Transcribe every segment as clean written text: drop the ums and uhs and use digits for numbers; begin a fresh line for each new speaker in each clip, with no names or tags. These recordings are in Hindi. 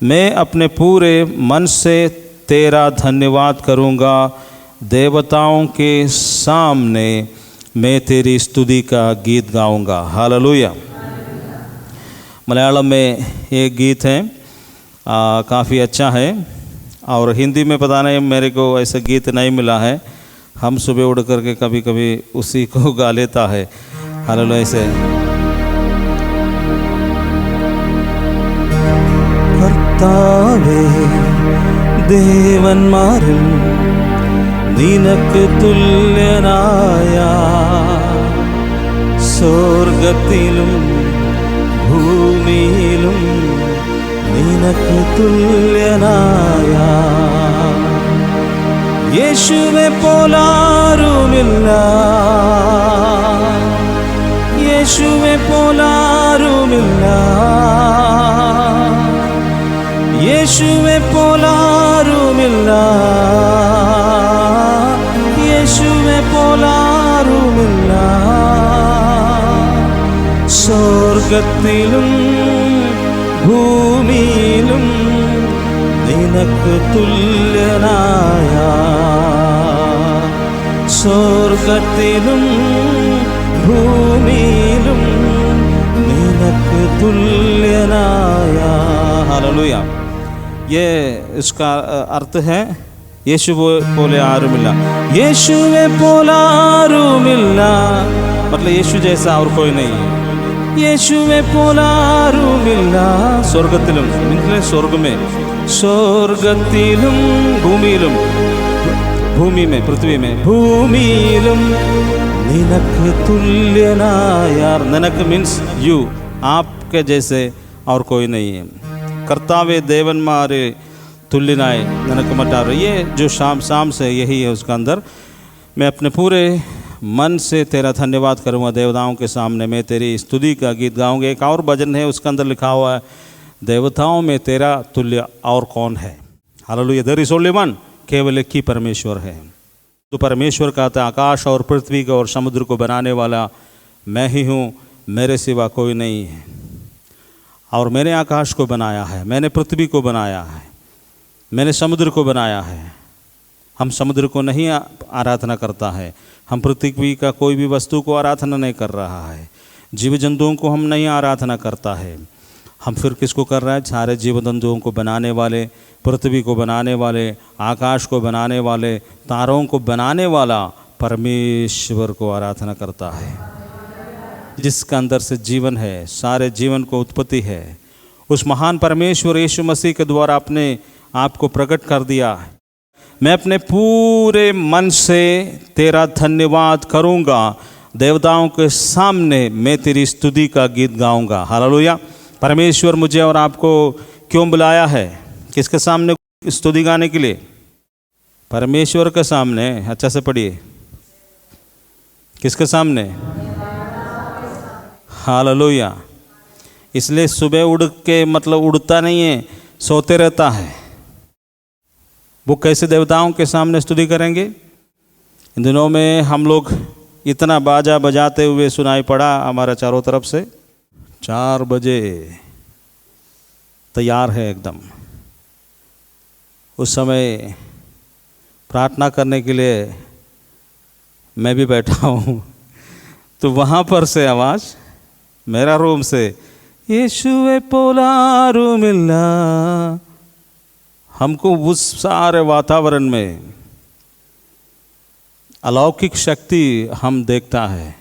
मैं अपने पूरे मन से तेरा धन्यवाद करूँगा, देवताओं के सामने मैं तेरी स्तुति का गीत गाऊँगा। हालेलुया। मलयालम में ये गीत है, काफ़ी अच्छा है। और हिंदी में पता नहीं, मेरे को ऐसा गीत नहीं मिला है। हम सुबह उठ करके कभी कभी उसी को गा लेता है। हालेलुया। ऐसे കർത്താവേ ദേവന്മാരിൽ നിനക്ക് തുല്യനായ സ്വർഗത്തിലും ഭൂമിയിലും നിനക്ക് തുല്യനായ യേശുവേ പോലാരുമില്ല, യേശുവേ പോലാരുമില്ല, യേശുവേ പോലാരുമില്ല, യേശുവേ പോലാരുമില്ല. സ്വർഗത്തിലും ഭൂമിയിലും നിനക്ക് തുല്യനായ, സ്വർഗത്തിലും ഭൂമിയിലും നിനക്ക് തുല്യനായ. हालेलुया। ये इसका अर्थ है यीशु बोले आरुमिल्ला, यीशुवे पोलारुमिल्ला, मतलब यीशु जैसा और कोई नहीं है। यीशुवे पोलारुमिल्ला, स्वर्गतिलुम मतलब स्वर्ग में, स्वर्गतिलुम भूमिइलुम, भूमि में, पृथ्वी में, भूमिइलुम निनक्क तुल्यनाय. निनक्क मीन्स यू, आपके जैसे और कोई नहीं है. कर्तावे देवन्मारे तुल्यनाय ननक मटार. ये जो शाम से यही है उसका अंदर. मैं अपने पूरे मन से तेरा धन्यवाद करूँगा, देवताओं के सामने मैं तेरी स्तुति का गीत गाऊँगा. एक और भजन है, उसके अंदर लिखा हुआ है, देवताओं में तेरा तुल्य और कौन है. Hallelujah. There is only one, केवल एक ही परमेश्वर है. तो परमेश्वर कहता है, आकाश और पृथ्वी को और समुद्र को बनाने वाला मैं ही हूँ, मेरे सिवा कोई नहीं है. और मैंने आकाश को बनाया है, मैंने पृथ्वी को बनाया है, मैंने समुद्र को बनाया है. हम समुद्र को नहीं आराधना करता है, हम पृथ्वी का कोई भी वस्तु को आराधना नहीं कर रहा है, जीव जंतुओं को हम नहीं आराधना करता है. हम फिर किसको कर रहा है? सारे जीव जंतुओं को बनाने वाले, पृथ्वी को बनाने वाले, आकाश को बनाने वाले, तारों को बनाने वाला परमेश्वर को आराधना करता है, जिसका अंदर से जीवन है, सारे जीवन को उत्पत्ति है. उस महान परमेश्वर यीशु मसीह के द्वारा अपने आप को प्रकट कर दिया. मैं अपने पूरे मन से तेरा धन्यवाद करूँगा, देवताओं के सामने मैं तेरी स्तुति का गीत गाऊँगा. हालेलुया. परमेश्वर मुझे और आपको क्यों बुलाया है? किसके सामने स्तुति गाने के लिए? परमेश्वर के सामने. अच्छा से पढ़िए, किसके सामने? हालेलुया. इसलिए सुबह उड़ के मतलब उड़ता नहीं है, सोते रहता है. वो कैसे देवताओं के सामने स्तुति करेंगे? इन दिनों में हम लोग इतना बाजा बजाते हुए सुनाई पड़ा हमारा चारों तरफ से. 4 बजे तैयार है एकदम. उस समय प्रार्थना करने के लिए मैं भी बैठा हूँ, तो वहाँ पर से आवाज़ मेरा रूम से, यीशुवे पोलारुमिल्ला. हमको उस सारे वातावरण में अलौकिक शक्ति हम देखता है.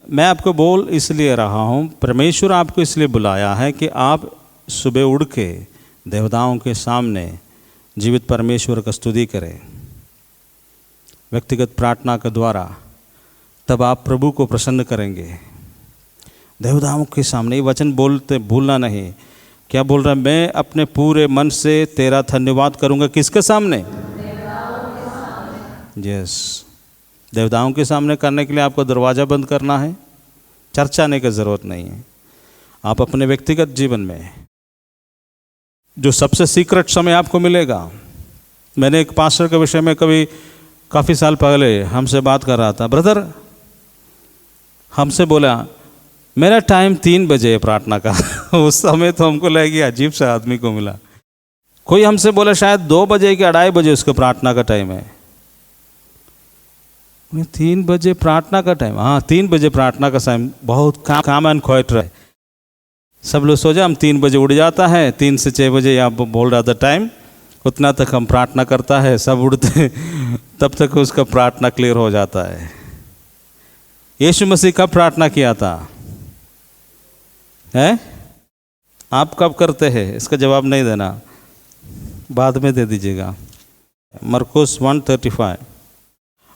मैं आपको बोल इसलिए रहा हूँ, परमेश्वर आपको इसलिए बुलाया है कि आप सुबह उड़ के देवताओं के सामने जीवित परमेश्वर का स्तुति करें व्यक्तिगत प्रार्थना के द्वारा. तब आप प्रभु को प्रसन्न करेंगे. देवताओं के सामने ये वचन बोलते भूलना नहीं. क्या बोल रहा है? मैं अपने पूरे मन से तेरा धन्यवाद करूँगा. किसके सामने? यस. देवताओं के सामने करने के लिए आपको दरवाज़ा बंद करना है, चर्चा आने की ज़रूरत नहीं है. आप अपने व्यक्तिगत जीवन में जो सबसे सीक्रेट समय आपको मिलेगा. मैंने एक पास्टर के विषय में कभी काफ़ी साल पहले हमसे बात कर रहा था. ब्रदर हमसे बोला, मेरा टाइम 3 बजे है प्रार्थना का। उस समय तो हमको लगा कि अजीब सा आदमी को मिला। कोई हमसे बोला शायद 2 बजे कि 2:30 बजे उसका प्रार्थना का टाइम है। 3 बजे प्रार्थना का टाइम? हाँ, 3 बजे प्रार्थना का टाइम। बहुत काम एंड क्वाइट रहे, सब लोग सो जाए, हम 3 बजे उठ जाता है। 3 से 6 बजे आप बोल रहा था टाइम, उतना तक हम प्रार्थना करता है, सब उठते तब तक उसका प्रार्थना क्लियर हो जाता है। यीशु मसीह कब प्रार्थना किया था? है? आप कब करते हैं? इसका जवाब नहीं देना, बाद में दे दीजिएगा। मरकुस 1:35।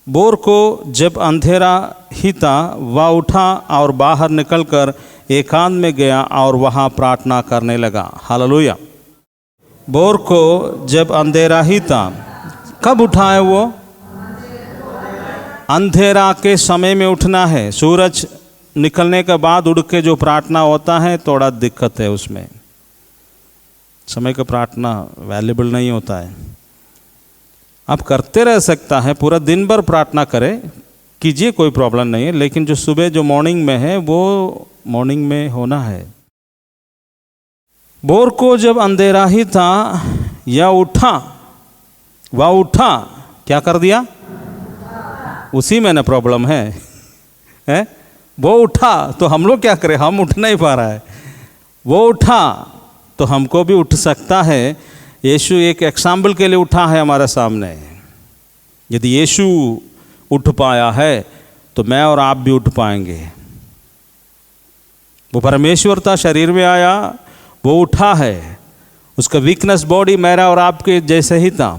भोर को जब अंधेरा ही था, वह उठा और बाहर निकलकर एकांत में गया और वहाँ प्रार्थना करने लगा। हालेलुया। भोर को जब अंधेरा ही था, कब उठा है वो? अंधेरा के समय में उठना है। सूरज निकलने के बाद उठ के जो प्रार्थना होता है, थोड़ा दिक्कत है उसमें, समय का प्रार्थना वैल्यूबल नहीं होता है। आप करते रह सकता है, पूरा दिन भर प्रार्थना करें, कीजिए, कोई प्रॉब्लम नहीं है, लेकिन जो सुबह जो मॉर्निंग में है वो मॉर्निंग में होना है। भोर को जब अंधेरा ही था, या उठा, वह उठा, क्या कर दिया? उसी में ना प्रॉब्लम है? वो उठा तो हम लोग क्या करें? हम उठ नहीं पा रहा है। वो उठा तो हमको भी उठ सकता है। यीशु एक एग्जाम्पल के लिए उठा है हमारे सामने। यदि यीशु उठ पाया है तो मैं और आप भी उठ पाएंगे। वो परमेश्वर था, शरीर में आया, वो उठा है। उसका वीकनेस बॉडी मेरा और आपके जैसे ही था।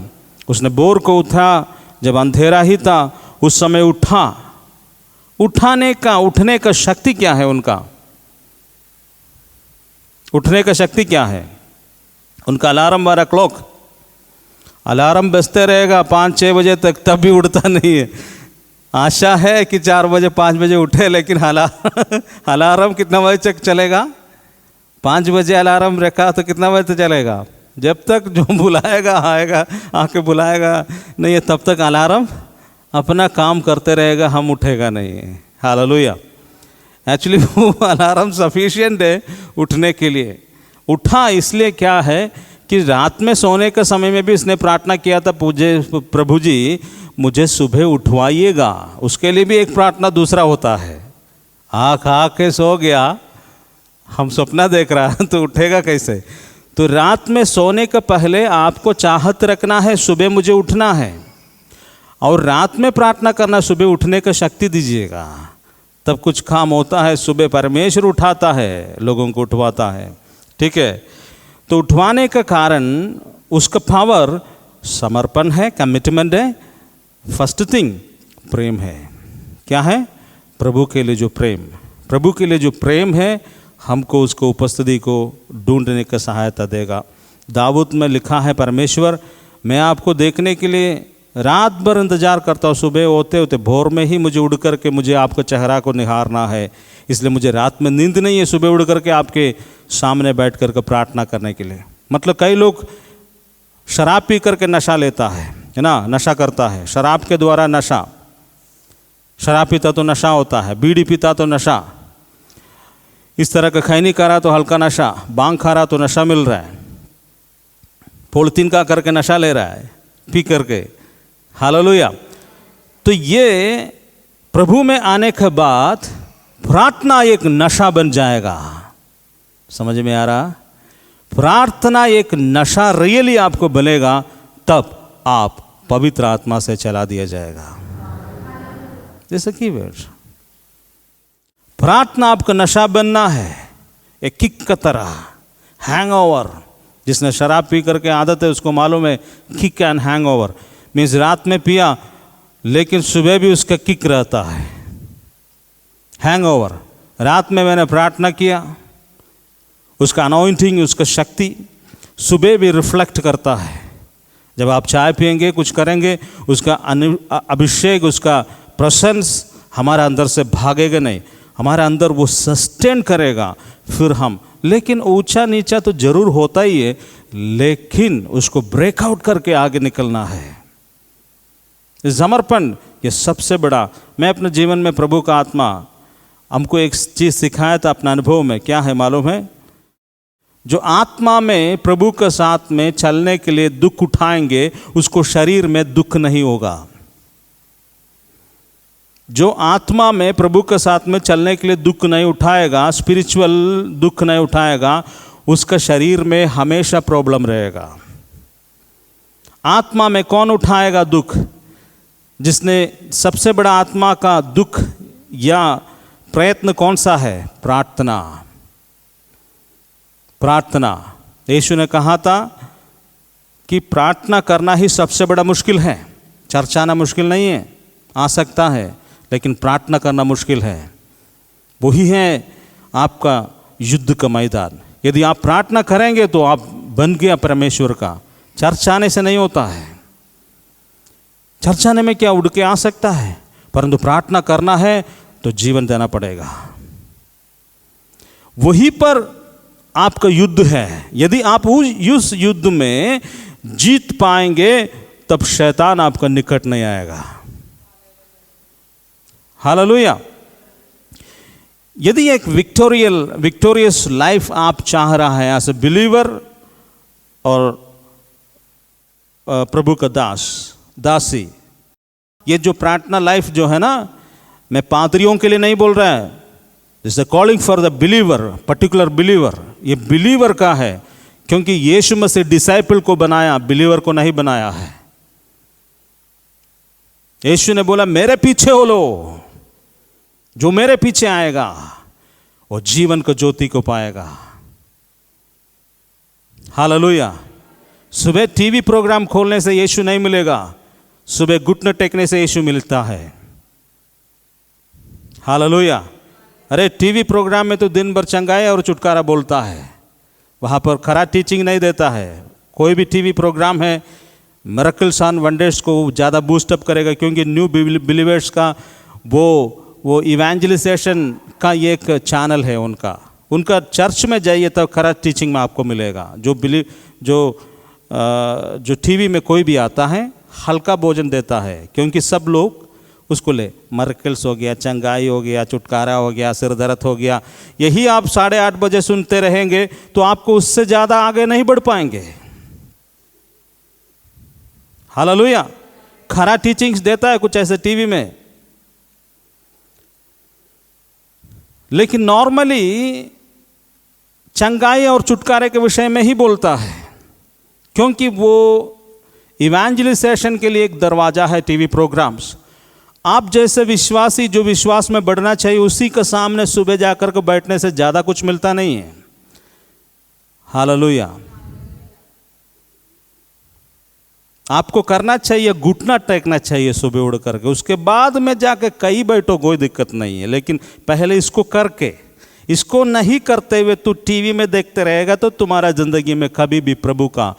उसने भोर को उठा जब अंधेरा ही था, उस समय उठा। उठने का शक्ति क्या है उनका? उठने का शक्ति क्या है उनका? अलार्म वाला क्लॉक, अलार्म बजते रहेगा 5-6 बजे तक, तब भी उठता नहीं है। आशा है कि 4 बजे 5 बजे उठे, लेकिन अलार्म कितना बजे तक चलेगा? 5 बजे अलार्म रखा तो कितना बजे तक चलेगा? जब तक जो बुलाएगा आएगा, आके बुलाएगा नहीं है, तब तक अलार्म अपना काम करते रहेगा, हम उठेगा नहीं। हालेलुया। एक्चुअली वो अलार्म सफिशिएंट है उठने के लिए। उठा इसलिए क्या है कि रात में सोने के समय में भी इसने प्रार्थना किया था, प्रभु जी मुझे सुबह उठवाइएगा। उसके लिए भी एक प्रार्थना दूसरा होता है। आँख के सो गया, हम सपना देख रहा है तो उठेगा कैसे? तो रात में सोने के पहले आपको चाहत रखना है, सुबह मुझे उठना है, और रात में प्रार्थना करना, सुबह उठने का शक्ति दीजिएगा, तब कुछ काम होता है। सुबह परमेश्वर उठाता है, लोगों को उठवाता है। ठीक है, तो उठवाने का कारण उसका पावर समर्पण है, कमिटमेंट है। फर्स्ट थिंग प्रेम है। क्या है? प्रभु के लिए जो प्रेम, प्रभु के लिए जो प्रेम है, हमको उसको उपस्थिति को ढूंढने का सहायता देगा। दाऊद में लिखा है, परमेश्वर मैं आपको देखने के लिए रात भर इंतजार करता हूँ, सुबह होते होते भोर में ही मुझे उड़ करके मुझे आपको चेहरा को निहारना है, इसलिए मुझे रात में नींद नहीं है, सुबह उड़ करके आपके सामने बैठ करके प्रार्थना करने के लिए। मतलब कई लोग शराब पी करके नशा लेता है ना, नशा करता है, शराब के द्वारा नशा। शराब पीता तो नशा होता है, बीड़ी पीता तो नशा, इस तरह का खैनी खा रहा तो हल्का नशा, बांग खा रहा तो नशा मिल रहा है, पॉलिथीन का करके नशा ले रहा है पी करके। हालेलुया। तो ये प्रभु में आने के बाद प्रार्थना एक नशा बन जाएगा। समझ में आ रहा? प्रार्थना एक नशा रियली आपको बनेगा, तब आप पवित्र आत्मा से चला दिया जाएगा। जैसे कि प्रार्थना आपका नशा बनना है, एक किक का तरह, हैंगओवर। जिसने शराब पी करके आदत है उसको मालूम है किक एंड हैंगओवर मीन्स रात में पिया लेकिन सुबह भी उसका किक रहता है। हैंगओवर, रात में मैंने प्रार्थना किया, उसका अनॉइंटिंग, उसका शक्ति सुबह भी रिफ्लेक्ट करता है। जब आप चाय पिएंगे, कुछ करेंगे, उसका अभिषेक, उसका प्रेजेंस हमारे अंदर से भागेगा नहीं, हमारे अंदर वो सस्टेन करेगा। फिर हम, लेकिन ऊंचा नीचा तो जरूर होता ही है, लेकिन उसको ब्रेकआउट करके आगे निकलना है। समर्पण ये सबसे बड़ा। मैं अपने जीवन में प्रभु का आत्मा हमको एक चीज़ सिखाया था अपने अनुभव में, क्या है मालूम है? जो आत्मा में प्रभु के साथ में चलने के लिए दुख उठाएंगे उसको शरीर में दुख नहीं होगा। जो आत्मा में प्रभु के साथ में चलने के लिए दुख नहीं उठाएगा, स्पिरिचुअल दुख नहीं उठाएगा, उसका शरीर में हमेशा प्रॉब्लम रहेगा। आत्मा में कौन उठाएगा दुख? जिसने सबसे बड़ा आत्मा का दुख या प्रयत्न कौन सा है? प्रार्थना। प्रार्थना। यीशु ने कहा था कि प्रार्थना करना ही सबसे बड़ा मुश्किल है। चर्च आना मुश्किल नहीं है, आ सकता है, लेकिन प्रार्थना करना मुश्किल है। वही है आपका युद्ध का मैदान। यदि आप प्रार्थना करेंगे तो आप बन गया परमेश्वर का। चर्च आने से नहीं होता है। चर्च आने में क्या उड़ के आ सकता है, परंतु प्रार्थना करना है तो जीवन देना पड़ेगा। वही पर आपका युद्ध है। यदि आप उस युद्ध में जीत पाएंगे तब शैतान आपका निकट नहीं आएगा। हालेलुया। यदि एक विक्टोरियस लाइफ आप चाह रहा है एज ए बिलीवर और प्रभु का दासी, ये जो प्रार्थना लाइफ जो है ना, मैं पादरियों के लिए नहीं बोल रहा है, this is calling for the believer, particular believer. ये बिलीवर का है, क्योंकि यीशु मसीह डिसाइपल को बनाया, बिलीवर को नहीं बनाया है। यीशु ने बोला मेरे पीछे हो लो, जो मेरे पीछे आएगा वो जीवन को ज्योति को पाएगा। हालेलुया। सुबह टीवी प्रोग्राम खोलने से यीशु नहीं मिलेगा, सुबह घुटने टेकने से यीशु मिलता है। हालेलुया। अरे टीवी प्रोग्राम में तो दिन भर चंगाई और छुटकारा बोलता है, वहाँ पर खरा टीचिंग नहीं देता है। कोई भी टीवी प्रोग्राम है मिरेकल्स एंड वंडर्स को ज़्यादा बूस्टअप करेगा, क्योंकि न्यू बिलीवर्स का वो इवेंजलाइजेशन का एक चैनल है उनका चर्च में जाइए तब खरा टीचिंग में आपको मिलेगा। जो टीवी में कोई भी आता है हल्का भोजन देता है, क्योंकि सब लोग उसको ले, मिरेकल्स हो गया, चंगाई हो गया, छुटकारा हो गया, सिर दर्द हो गया, यही आप 8:30 बजे सुनते रहेंगे तो आपको उससे ज़्यादा आगे नहीं बढ़ पाएंगे। हालेलुया। खरा टीचिंग्स देता है कुछ ऐसे टीवी में, लेकिन नॉर्मली चंगाई और छुटकारे के विषय में ही बोलता है, क्योंकि वो इवेंजलाइजेशन के लिए एक दरवाजा है टीवी प्रोग्राम्स। आप जैसे विश्वासी जो विश्वास में बढ़ना चाहिए, उसी के सामने सुबह जाकर के बैठने से ज़्यादा कुछ मिलता नहीं है। हालेलुया। आपको करना चाहिए, घुटना टेकना चाहिए सुबह उड़ करके, उसके बाद में जाके कहीं बैठो, कोई दिक्कत नहीं है, लेकिन पहले इसको करके, इसको नहीं करते हुए तू टीवी में देखते रहेगा तो तुम्हारा जिंदगी में कभी भी प्रभु का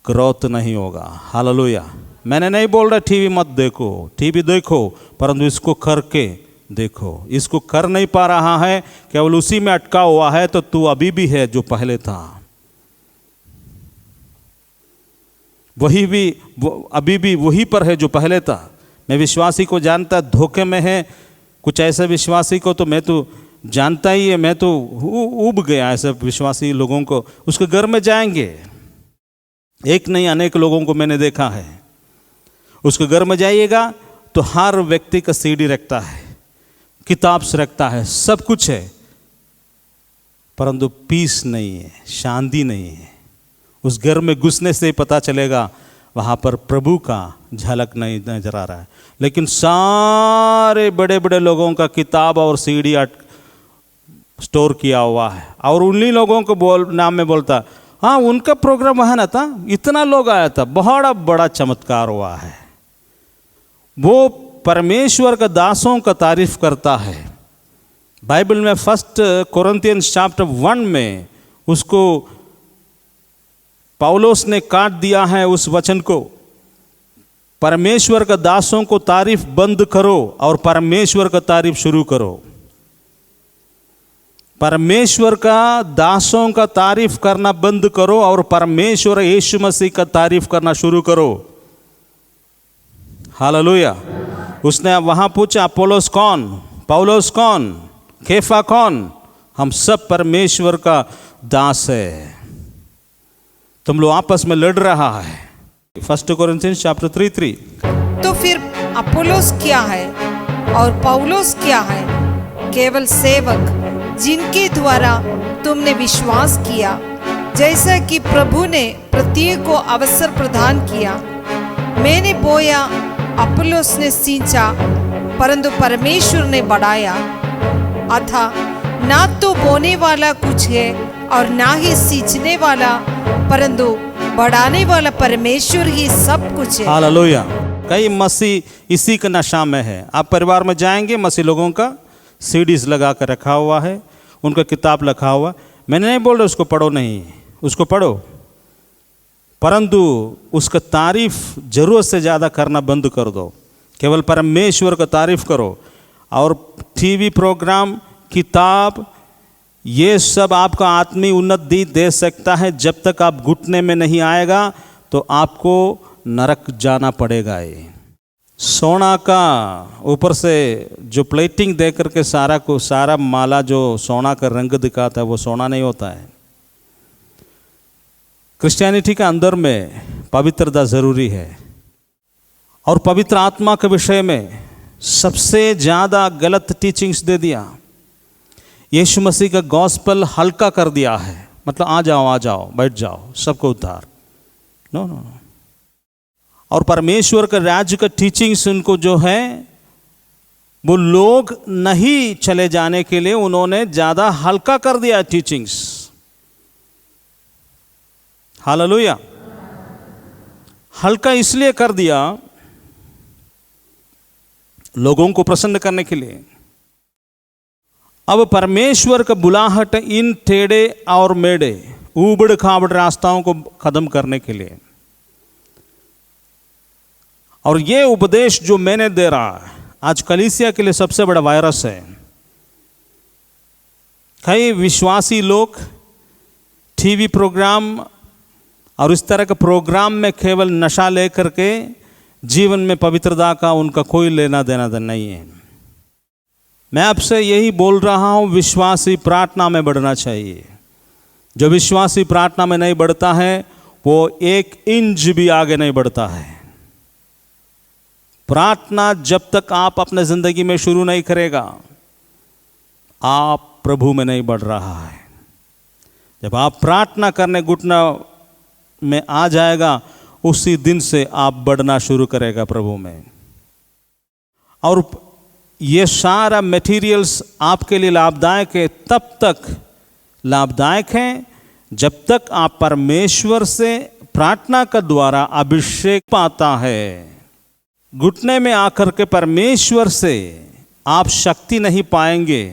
ग्रोथ नहीं होगा। हालेलुया। मैंने नहीं बोल रहा टीवी मत देखो, टीवी देखो, परंतु इसको करके देखो। इसको कर नहीं पा रहा है, केवल उसी में अटका हुआ है, तो तू अभी भी है जो पहले था, अभी भी वही पर है जो पहले था। मैं विश्वासी को जानता धोखे में है, कुछ ऐसे विश्वासी को तो मैं तो जानता ही है, मैं तो उब गया ऐसे विश्वासी लोगों को। उसके घर में जाएंगे, एक नहीं अनेक लोगों को मैंने देखा है, उसके घर में जाइएगा तो हर व्यक्ति का सीडी रखता है, किताब से रखता है, सब कुछ है, परंतु पीस नहीं है, शांति नहीं है। उस घर में घुसने से ही पता चलेगा वहाँ पर प्रभु का झलक नहीं नजर आ रहा है। लेकिन सारे बड़े बड़े लोगों का किताब और सीडी स्टोर किया हुआ है, और उन्हीं लोगों को नाम में बोलता, हाँ उनका प्रोग्राम वहाँ ना था, इतना लोग आया था, बहुत बड़ा चमत्कार हुआ है। वो परमेश्वर का दासों का तारीफ करता है। बाइबल में 1 कोरिन्थियंस चैप्टर 1 में उसको पौलुस ने काट दिया है, उस वचन को, परमेश्वर का दासों को तारीफ बंद करो और परमेश्वर का तारीफ शुरू करो। परमेश्वर का दासों का तारीफ करना बंद करो और परमेश्वर यीशु मसीह का तारीफ करना शुरू करो। हालेलुया। उसने वहां पूछा अपोलोस कौन, पौलुस कौन? केफा कौन? हम सब परमेश्वर का दास है। तुम लोग आपस में लड़ रहा है। 1 कोरिन्थियंस चैप्टर 3:3।
तो फिर अपोलोस क्या है और पौलोस क्या है? केवल सेवक जिनके द्वारा तुमने विश्वास किया, जैसा कि प्रभु ने प्रत्येक को अवसर प्रदान किया। मैंने बोया, अपोलोस ने सींचा, परंतु परमेश्वर ने बढ़ाया। अतः ना तो बोने वाला कुछ है और ना ही सींचने वाला, परंतु बढ़ाने वाला परमेश्वर ही सब कुछ है।
हालेलुया। कई मसीह इसी का नशा में है। आप परिवार में जाएंगे, मसीह लोगों का सीडीज लगा कर रखा हुआ है, उनका किताब रखा हुआ। मैंने नहीं बोल रहा उसको पढ़ो नहीं, उसको पढ़ो, परंतु उसका तारीफ जरूरत से ज़्यादा करना बंद कर दो। केवल परमेश्वर का तारीफ करो। और टीवी प्रोग्राम, किताब, ये सब आपका आत्मीय उन्नति दे सकता है। जब तक आप घुटने में नहीं आएगा तो आपको नरक जाना पड़ेगा। ये सोना का ऊपर से जो प्लेटिंग दे करके सारा माला जो सोना का रंग दिखाता है वो सोना नहीं होता है। क्रिश्चियनिटी के अंदर में पवित्रता ज़रूरी है। और पवित्र आत्मा के विषय में सबसे ज़्यादा गलत टीचिंग्स दे दिया। यीशु मसीह का गॉस्पेल हल्का कर दिया है, मतलब आ जाओ बैठ जाओ सबको उद्धार। No no no. और परमेश्वर का राज्य का टीचिंग्स उनको जो है वो लोग नहीं चले जाने के लिए उन्होंने ज़्यादा हल्का कर दिया टीचिंग्स। हालेलुया। हल्का इसलिए कर दिया लोगों को प्रसन्न करने के लिए। अब परमेश्वर का बुलाहट इन टेढ़े और मेढ़े, ऊबड़ खाबड़ रास्ताओं को खत्म करने के लिए। और ये उपदेश जो मैंने दे रहा है आज कलीसिया के लिए सबसे बड़ा वायरस है। कई विश्वासी लोग टीवी प्रोग्राम और इस तरह के प्रोग्राम में केवल नशा लेकर के जीवन में पवित्रता का उनका कोई लेना देना नहीं है। मैं आपसे यही बोल रहा हूँ, विश्वासी प्रार्थना में बढ़ना चाहिए। जो विश्वासी प्रार्थना में नहीं बढ़ता है वो 1 इंच भी आगे नहीं बढ़ता है। प्रार्थना जब तक आप अपने ज़िंदगी में शुरू नहीं करेगा, आप प्रभु में नहीं बढ़ रहा है। जब आप प्रार्थना करने घुटना में आ जाएगा, उसी दिन से आप बढ़ना शुरू करेगा प्रभु में। और ये सारा मटेरियल्स आपके लिए लाभदायक है, तब तक लाभदायक हैं जब तक आप परमेश्वर से प्रार्थना के द्वारा अभिषेक पाता है। घुटने में आकर के परमेश्वर से आप शक्ति नहीं पाएंगे।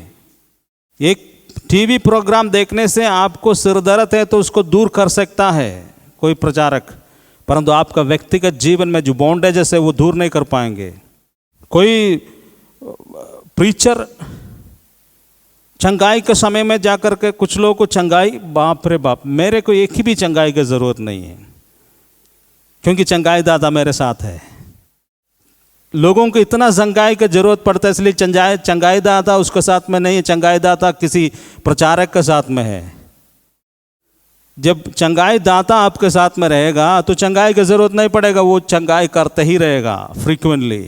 एक टीवी प्रोग्राम देखने से आपको सिर दर्द है तो उसको दूर कर सकता है कोई प्रचारक, परंतु आपका व्यक्तिगत जीवन में जो बॉन्डेजेस है वो दूर नहीं कर पाएंगे। कोई प्रीचर चंगाई के समय में जाकर के कुछ लोगों को चंगाई, बाप रे बाप, मेरे को एक ही भी चंगाई की ज़रूरत नहीं है क्योंकि चंगाई दाता मेरे साथ है। लोगों को इतना चंगाई की ज़रूरत पड़ता है, इसलिए चंगाई दाता उसके साथ में नहीं है, चंगाई दाता किसी प्रचारक के साथ में है। जब चंगाई दाता आपके साथ में रहेगा तो चंगाई की ज़रूरत नहीं पड़ेगा, वो चंगाई करते ही रहेगा फ्रीक्वेंटली।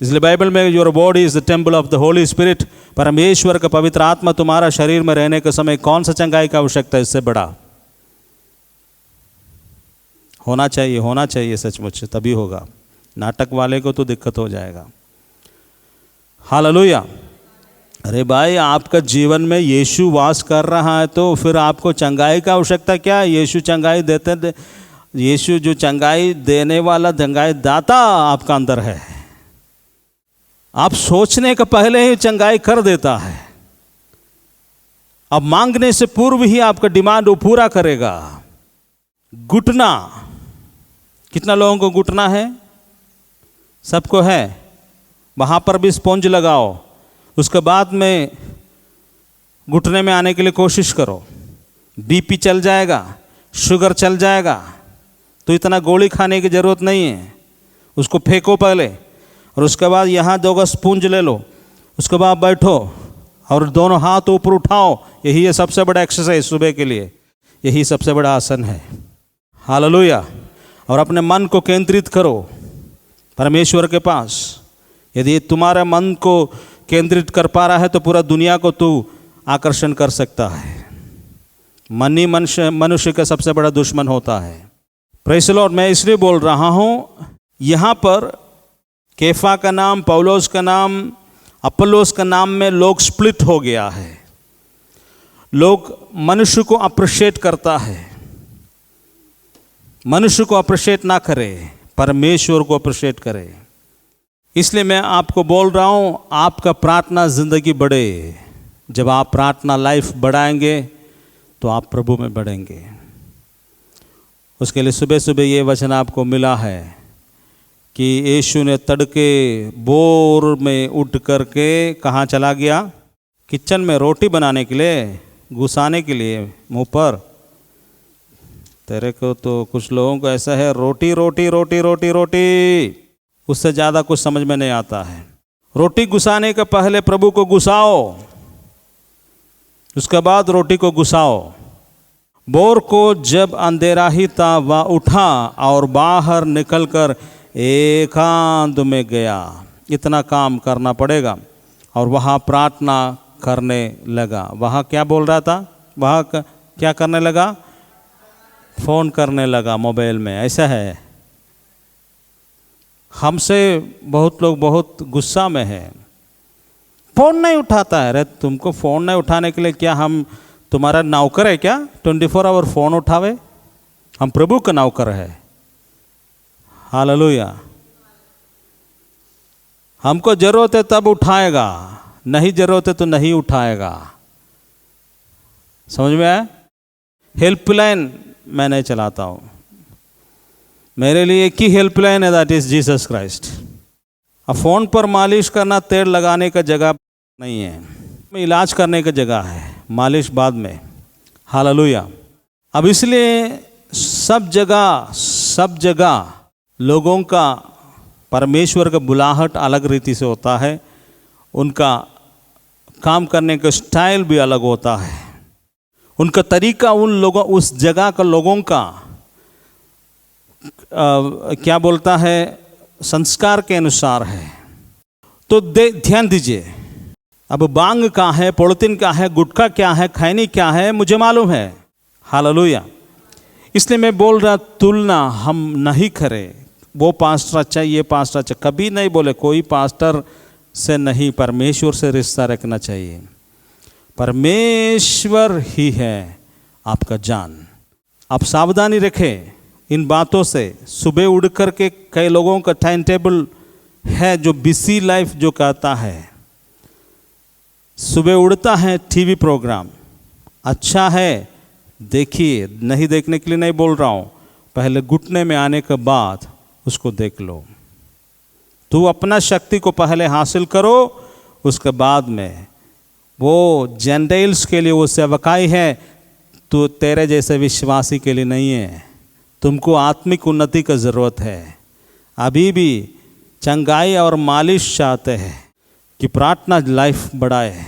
इसलिए बाइबल में your body is the temple of the Holi spirit, परमेश्वर का पवित्र आत्मा तुम्हारा शरीर में रहने के समय कौन सा चंगाई की आवश्यकता है इससे बड़ा? होना चाहिए सचमुच, तभी होगा। नाटक वाले को तो दिक्कत हो जाएगा। हालेलुया। अरे भाई, आपका जीवन में यीशु वास कर रहा है तो फिर आपको चंगाई का आवश्यकता क्या है? यीशु चंगाई देते, यीशु जो चंगाई देने वाला चंगाई दाता आपका अंदर है। आप सोचने का पहले ही चंगाई कर देता है। अब मांगने से पूर्व ही आपका डिमांड वो पूरा करेगा। घुटना, कितना लोगों को घुटना है? सबको है। वहाँ पर भी स्पॉन्ज लगाओ, उसके बाद में घुटने में आने के लिए कोशिश करो। बीपी चल जाएगा, शुगर चल जाएगा, तो इतना गोली खाने की ज़रूरत नहीं है। उसको फेंको पहले, और उसके बाद यहाँ 2 गज पूंज ले लो, उसके बाद बैठो और दोनों हाथ ऊपर उठाओ। यही है सबसे बड़ा एक्सरसाइज सुबह के लिए, यही सबसे बड़ा आसन है। हालेलुया। और अपने मन को केंद्रित करो परमेश्वर के पास। यदि तुम्हारे मन को केंद्रित कर पा रहा है तो पूरा दुनिया को तू आकर्षण कर सकता है। मन ही मनुष्य का सबसे बड़ा दुश्मन होता है। Praise the Lord. मैं इसलिए बोल रहा हूँ, यहाँ पर केफा का नाम, पौलुस का नाम, अपोलोस का नाम में लोग स्प्लिट हो गया है। लोग मनुष्य को अप्रिशिएट करता है, मनुष्य को अप्रिशिएट ना करे, परमेश्वर को अप्रिशिएट करे। इसलिए मैं आपको बोल रहा हूँ, आपका प्रार्थना जिंदगी बढ़े। जब आप प्रार्थना लाइफ बढ़ाएंगे तो आप प्रभु में बढ़ेंगे। उसके लिए सुबह सुबह ये वचन आपको मिला है कि यीशु ने तड़के भोर में उठ करके कहाँ चला गया? किचन में रोटी बनाने के लिए, घुसाने के लिए मुंह पर। तेरे को तो कुछ लोगों को ऐसा है, रोटी रोटी रोटी रोटी रोटी, उससे ज़्यादा कुछ समझ में नहीं आता है। रोटी घुसाने के पहले प्रभु को घुसाओ, उसके बाद रोटी को घुसाओ। भोर को जब अंधेरा ही था वह उठा और बाहर निकलकर एकांत में गया। इतना काम करना पड़ेगा। और वहाँ प्रार्थना करने लगा। वहाँ क्या बोल रहा था? वहाँ क्या करने लगा? फ़ोन करने लगा मोबाइल में। ऐसा है, हमसे बहुत लोग बहुत गुस्सा में है, फ़ोन नहीं उठाता है। अरे तुमको फ़ोन नहीं उठाने के लिए क्या हम तुम्हारा नौकर है क्या? 24 आवर फ़ोन उठावे? हम प्रभु का नौकर है। हालेलुया। हमको ज़रूरत है तब उठाएगा, नहीं ज़रूरत है तो नहीं उठाएगा। समझ में आया? हेल्पलाइन मैं नहीं चलाता हूँ। मेरे लिए एक ही हेल्पलाइन है, दैट इज़ जीसस क्राइस्ट। अब फ़ोन पर मालिश करना तेल लगाने का जगह नहीं है, इलाज करने का जगह है, मालिश बाद में। हालेलुया। अब इसलिए सब जगह लोगों का परमेश्वर का बुलाहट अलग रीति से होता है, उनका काम करने का स्टाइल भी अलग होता है, उनका तरीका उन लोगों, उस जगह का लोगों का क्या बोलता है, संस्कार के अनुसार है। तो ध्यान दीजिए, अब बांग क्या है, पॉलिथीन क्या है, गुटखा क्या है, खैनी क्या है, मुझे मालूम है। हालेलुया। इसलिए मैं बोल रहा, तुलना हम नहीं करें। वो पास्टर अच्छा, ये पास्टर अच्छा, कभी नहीं बोले। कोई पास्टर से नहीं, परमेश्वर से रिश्ता रखना चाहिए। परमेश्वर ही है आपका जान। आप सावधानी रखें इन बातों से। सुबह उठ कर के कई लोगों का टाइम टेबल है जो बिजी लाइफ जो कहता है, सुबह उड़ता है टीवी प्रोग्राम, अच्छा है देखिए, नहीं देखने के लिए नहीं बोल रहा हूँ, पहले घुटने में आने के बाद उसको देख लो। तू अपना शक्ति को पहले हासिल करो, उसके बाद में वो जेंटाइल्स के लिए वो सेवकाई है, तो तेरे जैसे विश्वासी के लिए नहीं है। तुमको आत्मिक उन्नति का ज़रूरत है। अभी भी चंगाई और मालिश चाहते हैं कि प्रार्थना लाइफ बढ़ाए,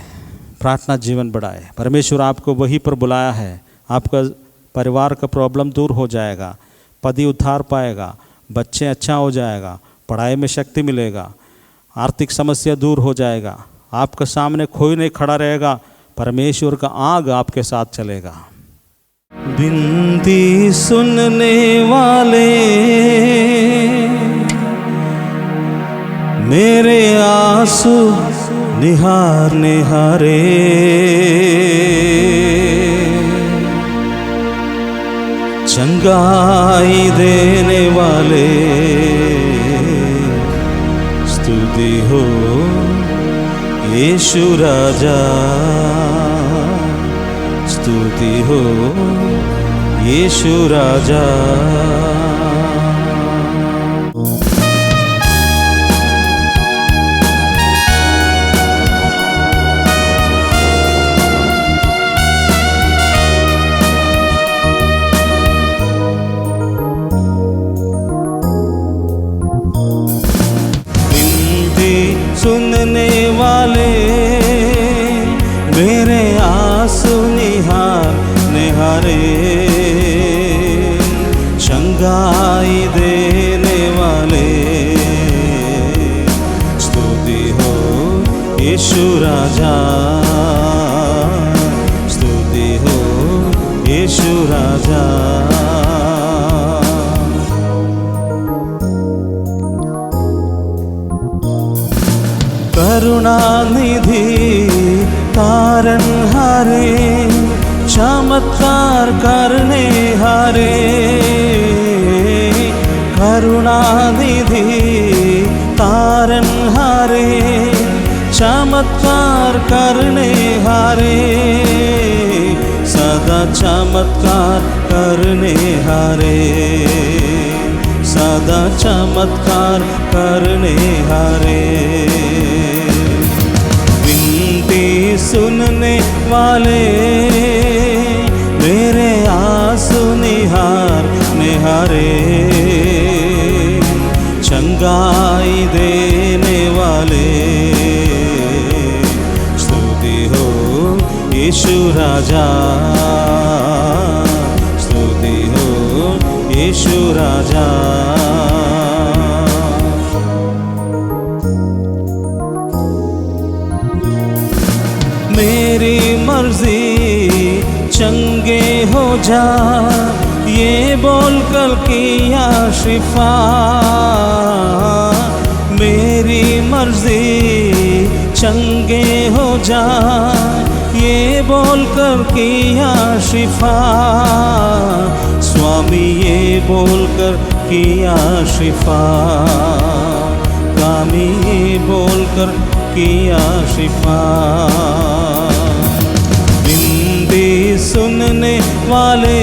प्रार्थना जीवन बढ़ाए। परमेश्वर आपको वहीं पर बुलाया है। आपका परिवार का प्रॉब्लम दूर हो जाएगा, पति उद्धार पाएगा, बच्चे अच्छा हो जाएगा, पढ़ाई में शक्ति मिलेगा, आर्थिक समस्या दूर हो जाएगा, आपके सामने कोई नहीं खड़ा रहेगा, परमेश्वर का आग आपके साथ चलेगा। विनती सुनने वाले मेरे आंसू निहारने हारे, चंगाई देने वाले स्तुति हो यीशु राजा, स्तुति हो यीशु राजा। वाले मेरे आंसू निहारे, चंगाई देने वाले, स्तुति हो यीशु राजा, स्तुति हो यीशु राजा। करुणानिधि तारनहारे, चमत्कार करने हारे, करुणानिधि तारनहारे, चमत्कार करने हारे, सदा चमत्कार करने हारे, सदा चमत्कार करने हारे। विनती सुनने वाले मेरे आंसू निहारे, चंगाई देने वाले, स्तुति हो यीशु राजा, स्तुति हो यीशु राजा। मेरी मर्जी चंगे हो जा, ये बोलकर किया शिफा, मेरी मर्जी चंगे हो जा, ये बोलकर किया शिफा, स्वामी ये बोलकर किया शिफा, कामी ये बोलकर किया शिफा। विनती सुनने वाले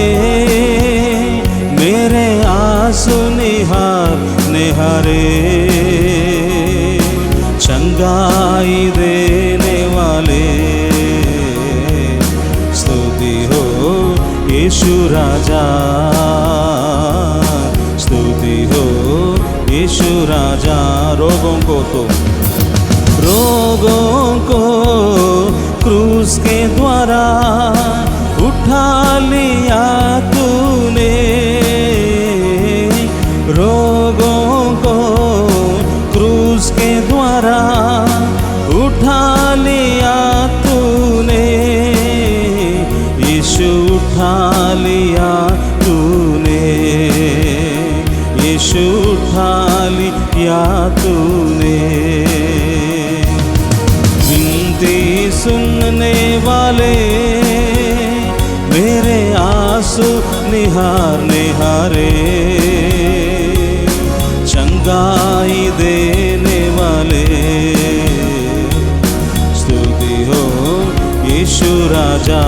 मेरे आंसू निहारे, चंगाई देने वाले, स्तुति हो यीशु राजा, स्तुति हो यीशु राजा। रोगों को क्रूस के द्वारा उठा लिया तूने, रोगों को क्रूस के द्वारा उठा लिया तूने, यीशु उठा लिया तूने, यीशु उठा लिया तूने। विनती सुनने वाले मेरे आंसू निहारे, चंगाई देने वाले, स्तुति हो यीशु राजा,